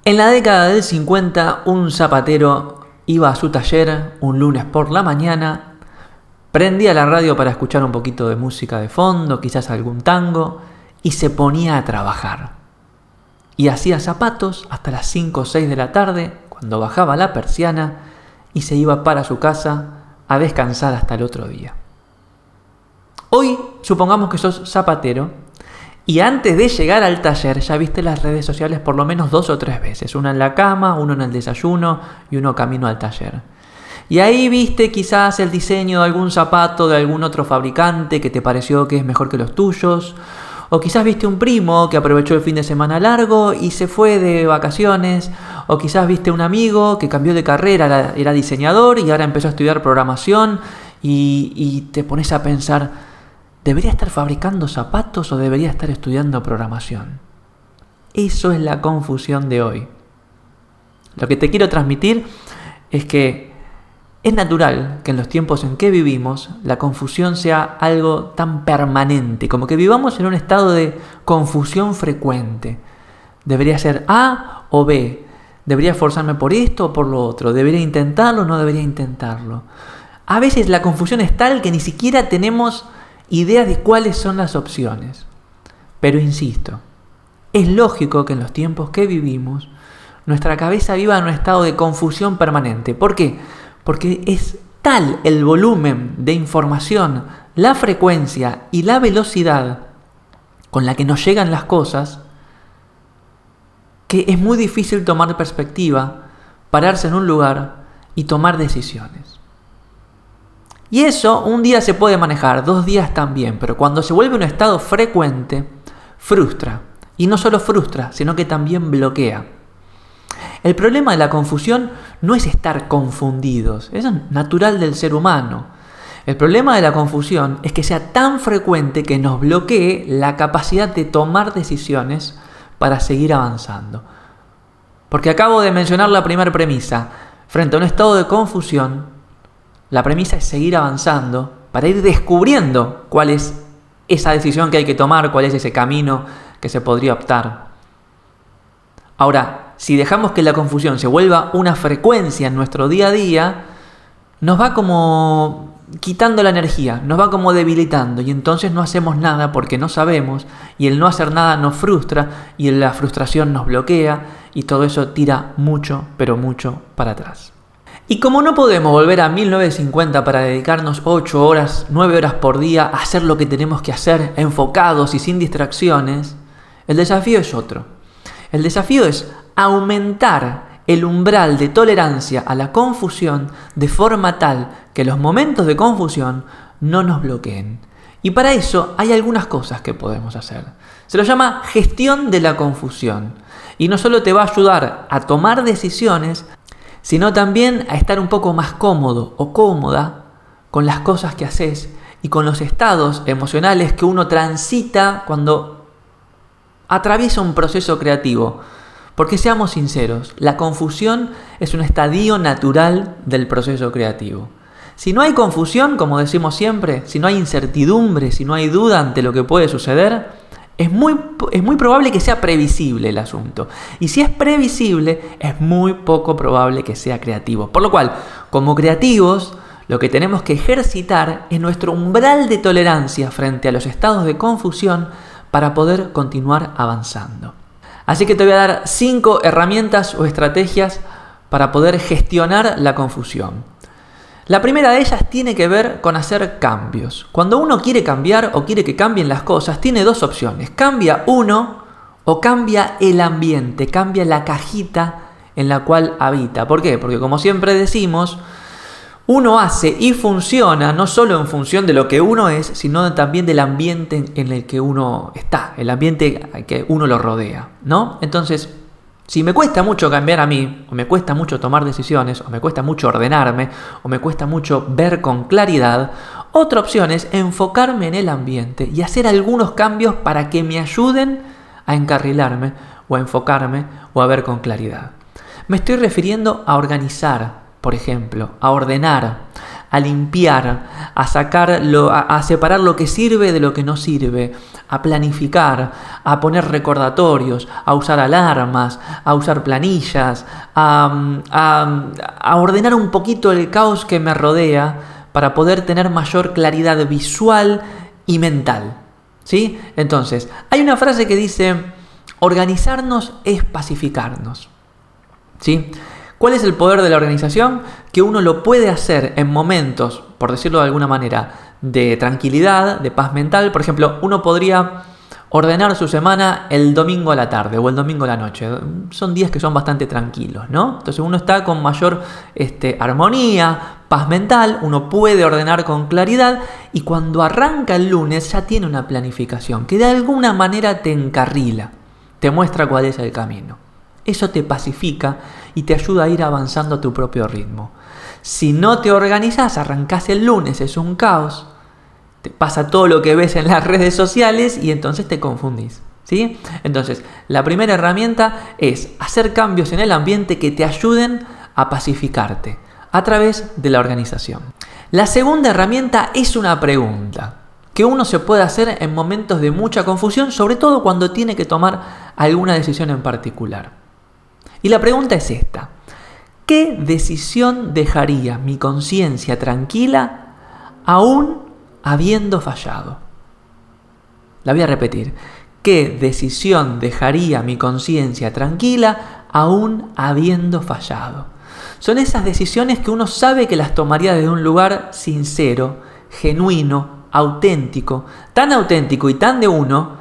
En la década del 50, un zapatero iba a su taller un lunes por la mañana, prendía la radio para escuchar un poquito de música de fondo, quizás algún tango, y se ponía a trabajar. Y hacía zapatos hasta las 5 o 6 de la tarde, cuando bajaba la persiana, y se iba para su casa a descansar hasta el otro día. Hoy, supongamos que sos zapatero, y antes de llegar al taller ya viste las redes sociales por lo menos 2 o 3 veces. Una en la cama, uno en el desayuno y uno camino al taller. Y ahí viste quizás el diseño de algún zapato de algún otro fabricante que te pareció que es mejor que los tuyos. O quizás viste un primo que aprovechó el fin de semana largo y se fue de vacaciones. O quizás viste un amigo que cambió de carrera, era diseñador y ahora empezó a estudiar programación. Y te pones a pensar, ¿debería estar fabricando zapatos o debería estar estudiando programación? Eso es la confusión de hoy. Lo que te quiero transmitir es que es natural que en los tiempos en que vivimos la confusión sea algo tan permanente, como que vivamos en un estado de confusión frecuente. ¿Debería ser A o B? ¿Debería esforzarme por esto o por lo otro? ¿Debería intentarlo o no debería intentarlo? A veces la confusión es tal que ni siquiera tenemos idea de cuáles son las opciones. Pero insisto, es lógico que en los tiempos que vivimos nuestra cabeza viva en un estado de confusión permanente. ¿Por qué? Porque es tal el volumen de información, la frecuencia y la velocidad con la que nos llegan las cosas, que es muy difícil tomar perspectiva, pararse en un lugar y tomar decisiones. Y eso un día se puede manejar, 2 días también, pero cuando se vuelve un estado frecuente, frustra. Y no solo frustra, sino que también bloquea. El problema de la confusión no es estar confundidos, eso es natural del ser humano. El problema de la confusión es que sea tan frecuente que nos bloquee la capacidad de tomar decisiones para seguir avanzando. Porque acabo de mencionar la primera premisa. Frente a un estado de confusión, la premisa es seguir avanzando para ir descubriendo cuál es esa decisión que hay que tomar, cuál es ese camino que se podría optar. Ahora, si dejamos que la confusión se vuelva una frecuencia en nuestro día a día, nos va como quitando la energía, nos va como debilitando y entonces no hacemos nada porque no sabemos y el no hacer nada nos frustra y la frustración nos bloquea y todo eso tira mucho, pero mucho para atrás. Y como no podemos volver a 1950 para dedicarnos 8 horas, 9 horas por día a hacer lo que tenemos que hacer, enfocados y sin distracciones, el desafío es otro. El desafío es aumentar el umbral de tolerancia a la confusión de forma tal que los momentos de confusión no nos bloqueen. Y para eso hay algunas cosas que podemos hacer. Se lo llama gestión de la confusión. Y no solo te va a ayudar a tomar decisiones, sino también a estar un poco más cómodo o cómoda con las cosas que haces y con los estados emocionales que uno transita cuando atraviesa un proceso creativo. Porque seamos sinceros, la confusión es un estadio natural del proceso creativo. Si no hay confusión, como decimos siempre, si no hay incertidumbre, si no hay duda ante lo que puede suceder, es muy probable que sea previsible el asunto. Y si es previsible, es muy poco probable que sea creativo. Por lo cual, como creativos, lo que tenemos que ejercitar es nuestro umbral de tolerancia frente a los estados de confusión para poder continuar avanzando. Así que te voy a dar 5 herramientas o estrategias para poder gestionar la confusión. La primera de ellas tiene que ver con hacer cambios. Cuando uno quiere cambiar o quiere que cambien las cosas, tiene 2 opciones. Cambia uno o cambia el ambiente, cambia la cajita en la cual habita. ¿Por qué? Porque como siempre decimos, uno hace y funciona no solo en función de lo que uno es, sino también del ambiente en el que uno está, el ambiente que uno lo rodea, ¿no? Entonces, si me cuesta mucho cambiar a mí, o me cuesta mucho tomar decisiones, o me cuesta mucho ordenarme, o me cuesta mucho ver con claridad, otra opción es enfocarme en el ambiente y hacer algunos cambios para que me ayuden a encarrilarme, o a enfocarme, o a ver con claridad. Me estoy refiriendo a organizar, por ejemplo, a ordenar, a limpiar, a a separar lo que sirve de lo que no sirve, a planificar, a poner recordatorios, a usar alarmas, a usar planillas, a ordenar un poquito el caos que me rodea para poder tener mayor claridad visual y mental. ¿Sí? Entonces, hay una frase que dice: organizarnos es pacificarnos. ¿Sí? ¿Cuál es el poder de la organización? Que uno lo puede hacer en momentos, por decirlo de alguna manera, de tranquilidad, de paz mental. Por ejemplo, uno podría ordenar su semana el domingo a la tarde o el domingo a la noche. Son días que son bastante tranquilos, ¿no? Entonces uno está con mayor armonía, paz mental, uno puede ordenar con claridad y cuando arranca el lunes ya tiene una planificación que de alguna manera te encarrila, te muestra cuál es el camino. Eso te pacifica y te ayuda a ir avanzando a tu propio ritmo. Si no te organizas, arrancás el lunes, es un caos, te pasa todo lo que ves en las redes sociales y entonces te confundís. ¿Sí? Entonces, la primera herramienta es hacer cambios en el ambiente que te ayuden a pacificarte a través de la organización. La segunda herramienta es una pregunta que uno se puede hacer en momentos de mucha confusión, sobre todo cuando tiene que tomar alguna decisión en particular. Y la pregunta es esta: ¿qué decisión dejaría mi conciencia tranquila aún habiendo fallado? La voy a repetir. ¿Qué decisión dejaría mi conciencia tranquila aún habiendo fallado? Son esas decisiones que uno sabe que las tomaría desde un lugar sincero, genuino, auténtico y tan de uno,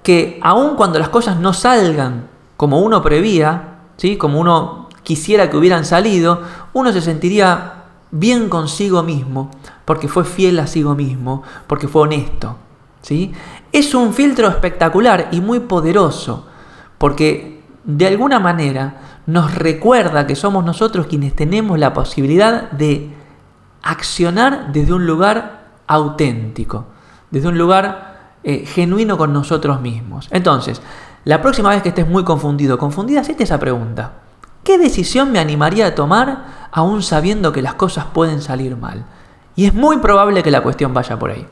que aun cuando las cosas no salgan como uno prevía, ¿sí? Como uno quisiera que hubieran salido, uno se sentiría bien consigo mismo, porque fue fiel a sí mismo, porque fue honesto. ¿Sí? Es un filtro espectacular y muy poderoso, porque de alguna manera nos recuerda que somos nosotros quienes tenemos la posibilidad de accionar desde un lugar auténtico, desde un lugar genuino con nosotros mismos. Entonces, la próxima vez que estés muy confundida, hacete esa pregunta: ¿qué decisión me animaría a tomar aún sabiendo que las cosas pueden salir mal? Y es muy probable que la cuestión vaya por ahí.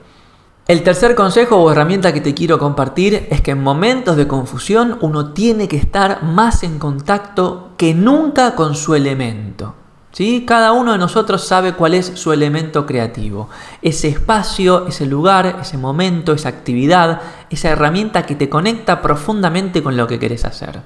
El tercer consejo o herramienta que te quiero compartir es que en momentos de confusión uno tiene que estar más en contacto que nunca con su elemento. ¿Sí? Cada uno de nosotros sabe cuál es su elemento creativo. Ese espacio, ese lugar, ese momento, esa actividad, esa herramienta que te conecta profundamente con lo que querés hacer.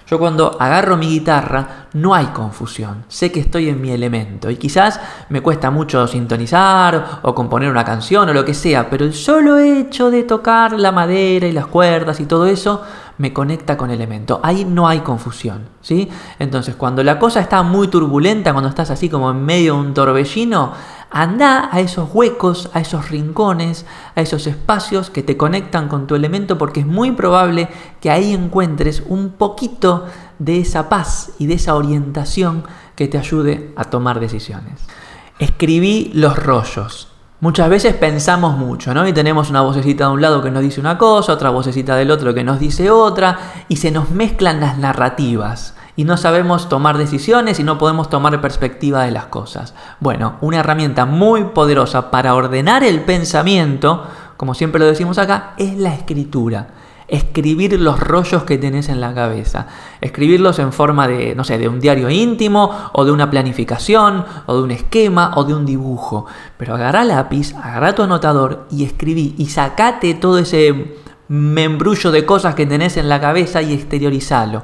Yo cuando agarro mi guitarra no hay confusión, sé que estoy en mi elemento y quizás me cuesta mucho sintonizar o componer una canción o lo que sea, pero el solo hecho de tocar la madera y las cuerdas y todo eso me conecta con el elemento. Ahí no hay confusión, ¿sí? Entonces cuando la cosa está muy turbulenta, cuando estás así como en medio de un torbellino, anda a esos huecos, a esos rincones, a esos espacios que te conectan con tu elemento, porque es muy probable que ahí encuentres un poquito de esa paz y de esa orientación que te ayude a tomar decisiones. Escribí los rollos. Muchas veces pensamos mucho, ¿no? Y tenemos una vocecita de un lado que nos dice una cosa, otra vocecita del otro que nos dice otra, y se nos mezclan las narrativas. Y no sabemos tomar decisiones y no podemos tomar perspectiva de las cosas. Bueno, una herramienta muy poderosa para ordenar el pensamiento, como siempre lo decimos acá, es la escritura. Escribir los rollos que tenés en la cabeza. Escribirlos en forma de, no sé, de un diario íntimo o de una planificación o de un esquema o de un dibujo. Pero agarrá lápiz, agarrá tu anotador y escribí y sacate todo ese membrullo de cosas que tenés en la cabeza y exteriorizalo.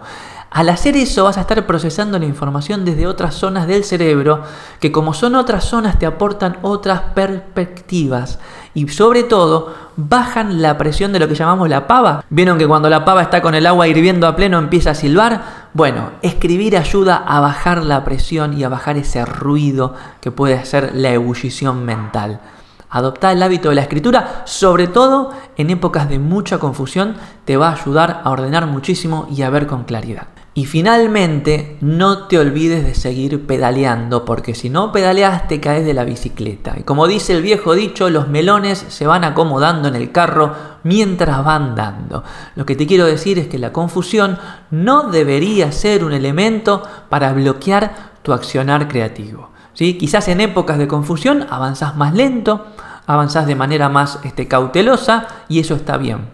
Al hacer eso vas a estar procesando la información desde otras zonas del cerebro que, como son otras zonas, te aportan otras perspectivas y sobre todo bajan la presión de lo que llamamos la pava. ¿Vieron que cuando la pava está con el agua hirviendo a pleno empieza a silbar? Bueno, escribir ayuda a bajar la presión y a bajar ese ruido que puede ser la ebullición mental. Adoptar el hábito de la escritura, sobre todo en épocas de mucha confusión, te va a ayudar a ordenar muchísimo y a ver con claridad. Y finalmente, no te olvides de seguir pedaleando, porque si no pedaleas te caes de la bicicleta. Y como dice el viejo dicho, los melones se van acomodando en el carro mientras van dando. Lo que te quiero decir es que la confusión no debería ser un elemento para bloquear tu accionar creativo. ¿sí? Quizás en épocas de confusión avanzás más lento, avanzás de manera más cautelosa y eso está bien.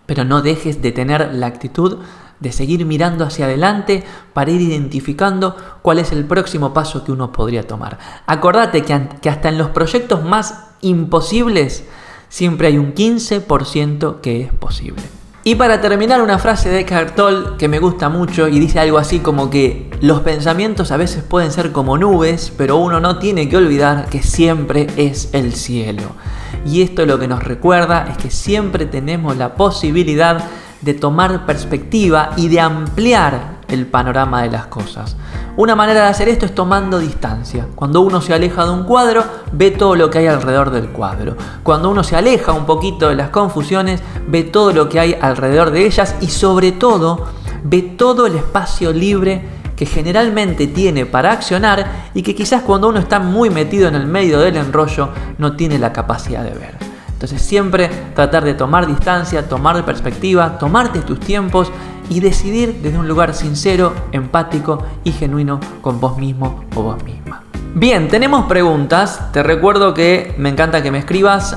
Pero no dejes de tener la actitud de seguir mirando hacia adelante para ir identificando cuál es el próximo paso que uno podría tomar. Acordate que hasta en los proyectos más imposibles siempre hay un 15% que es posible. Y para terminar, una frase de Eckhart Tolle que me gusta mucho y dice algo así como que los pensamientos a veces pueden ser como nubes, pero uno no tiene que olvidar que siempre es el cielo. Y esto lo que nos recuerda es que siempre tenemos la posibilidad de tomar perspectiva y de ampliar el panorama de las cosas. Una manera de hacer esto es tomando distancia. Cuando uno se aleja de un cuadro, ve todo lo que hay alrededor del cuadro. Cuando uno se aleja un poquito de las confusiones, ve todo lo que hay alrededor de ellas y sobre todo, ve todo el espacio libre que generalmente tiene para accionar y que quizás cuando uno está muy metido en el medio del enrollo no tiene la capacidad de ver. Entonces siempre tratar de tomar distancia, tomar perspectiva, tomarte tus tiempos y decidir desde un lugar sincero, empático y genuino con vos mismo o vos misma. Bien, tenemos preguntas. Te recuerdo que me encanta que me escribas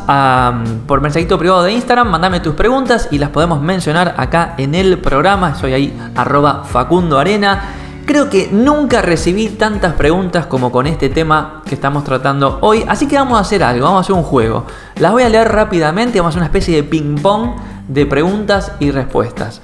por mensajito privado de Instagram. Mándame tus preguntas y las podemos mencionar acá en el programa. Soy ahí @FacundoArena. Creo que nunca recibí tantas preguntas como con este tema que estamos tratando hoy. Así que vamos a hacer algo, vamos a hacer un juego. Las voy a leer rápidamente, vamos a hacer una especie de ping pong de preguntas y respuestas.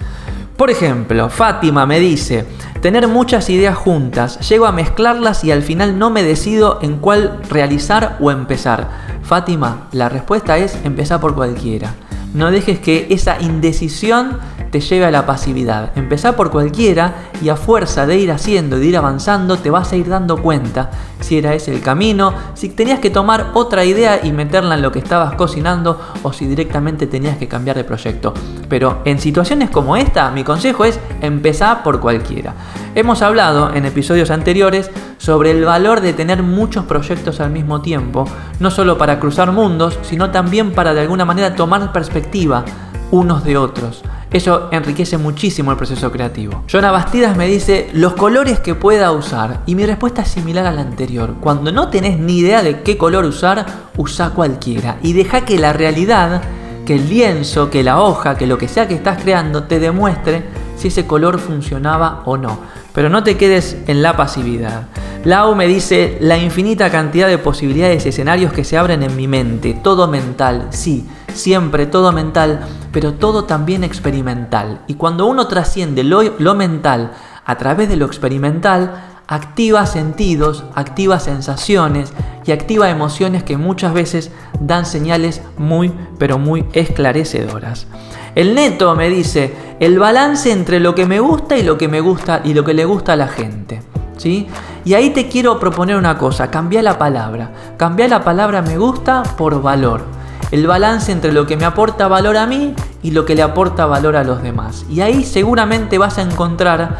Por ejemplo, Fátima me dice: tener muchas ideas juntas, llego a mezclarlas y al final no me decido en cuál realizar o empezar. Fátima, la respuesta es empezar por cualquiera. No dejes que esa indecisión te lleve a la pasividad. Empezá por cualquiera y a fuerza de ir haciendo, de ir avanzando, te vas a ir dando cuenta si era ese el camino, si tenías que tomar otra idea y meterla en lo que estabas cocinando o si directamente tenías que cambiar de proyecto. Pero en situaciones como esta, mi consejo es empezar por cualquiera. Hemos hablado en episodios anteriores sobre el valor de tener muchos proyectos al mismo tiempo, no solo para cruzar mundos, sino también para de alguna manera tomar perspectiva unos de otros. Eso enriquece muchísimo el proceso creativo. Jonah Bastidas me dice los colores que pueda usar y mi respuesta es similar a la anterior. Cuando no tenés ni idea de qué color usar, usá cualquiera y deja que la realidad, que el lienzo, que la hoja, que lo que sea que estás creando te demuestre si ese color funcionaba o no. Pero no te quedes en la pasividad. Lau me dice la infinita cantidad de posibilidades y escenarios que se abren en mi mente. Todo mental, sí, siempre todo mental, pero todo también experimental. Y cuando uno trasciende lo mental a través de lo experimental, activa sentidos, activa sensaciones y activa emociones que muchas veces dan señales muy, pero muy esclarecedoras. El Neto me dice el balance entre lo que me gusta y lo que me gusta y lo que le gusta a la gente, ¿sí? Y ahí te quiero proponer una cosa, cambia la palabra me gusta por valor. El balance entre lo que me aporta valor a mí y lo que le aporta valor a los demás. Y ahí seguramente vas a encontrar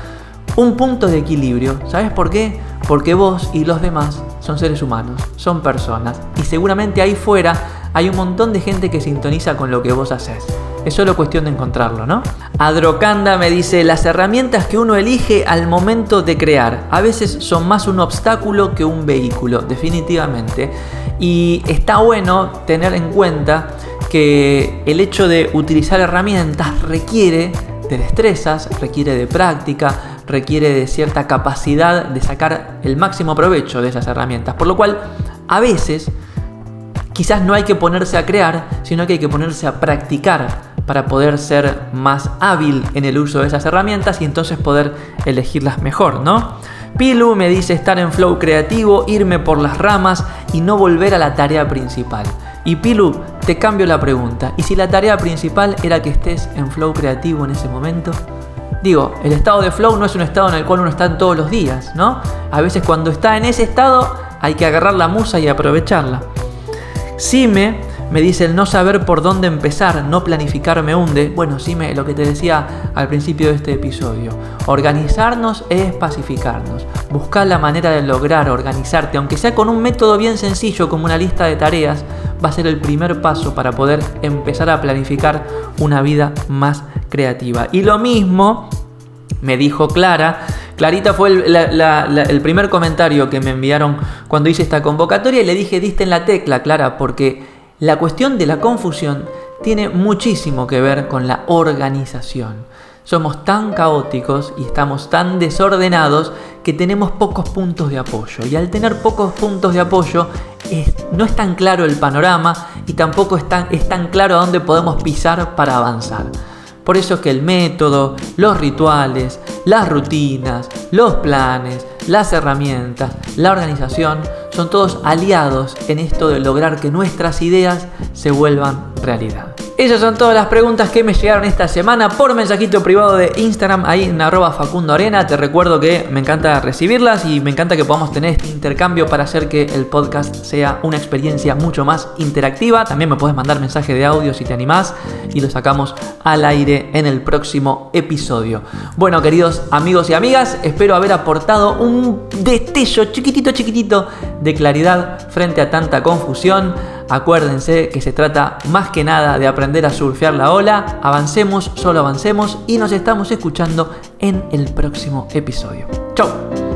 un punto de equilibrio. ¿Sabes por qué? Porque vos y los demás son seres humanos, son personas. Y seguramente ahí fuera hay un montón de gente que sintoniza con lo que vos haces. Es solo cuestión de encontrarlo, ¿no? Adrocanda me dice, las herramientas que uno elige al momento de crear a veces son más un obstáculo que un vehículo, definitivamente. Y está bueno tener en cuenta que el hecho de utilizar herramientas requiere de destrezas, requiere de práctica, requiere de cierta capacidad de sacar el máximo provecho de esas herramientas. Por lo cual, a veces, quizás no hay que ponerse a crear, sino que hay que ponerse a practicar para poder ser más hábil en el uso de esas herramientas y entonces poder elegirlas mejor, ¿no? Pilu me dice estar en flow creativo, irme por las ramas y no volver a la tarea principal. Y Pilu, te cambio la pregunta. ¿Y si la tarea principal era que estés en flow creativo en ese momento? Digo, el estado de flow no es un estado en el cual uno está todos los días, ¿no? A veces cuando está en ese estado hay que agarrar la musa y aprovecharla. Sime me dice el no saber por dónde empezar, no planificar me hunde. Bueno, Sime, lo que te decía al principio de este episodio. Organizarnos es pacificarnos. Buscar la manera de lograr organizarte, aunque sea con un método bien sencillo como una lista de tareas, va a ser el primer paso para poder empezar a planificar una vida más creativa. Y lo mismo me dijo Clara, Clarita fue el primer comentario que me enviaron cuando hice esta convocatoria y le dije, diste en la tecla, Clara, porque la cuestión de la confusión tiene muchísimo que ver con la organización. Somos tan caóticos y estamos tan desordenados que tenemos pocos puntos de apoyo. Y al tener pocos puntos de apoyo, no es tan claro el panorama y tampoco es tan claro a dónde podemos pisar para avanzar. Por eso es que el método, los rituales, las rutinas, los planes, las herramientas, la organización, son todos aliados en esto de lograr que nuestras ideas se vuelvan realidad. Esas son todas las preguntas que me llegaron esta semana por mensajito privado de Instagram, ahí en @FacundoArena. Te recuerdo que me encanta recibirlas y me encanta que podamos tener este intercambio para hacer que el podcast sea una experiencia mucho más interactiva. También me puedes mandar mensaje de audio si te animás y lo sacamos al aire en el próximo episodio. Bueno, queridos amigos y amigas, espero haber aportado un destello chiquitito de claridad frente a tanta confusión. Acuérdense que se trata más que nada de aprender a surfear la ola. Avancemos, solo avancemos y nos estamos escuchando en el próximo episodio. ¡Chau!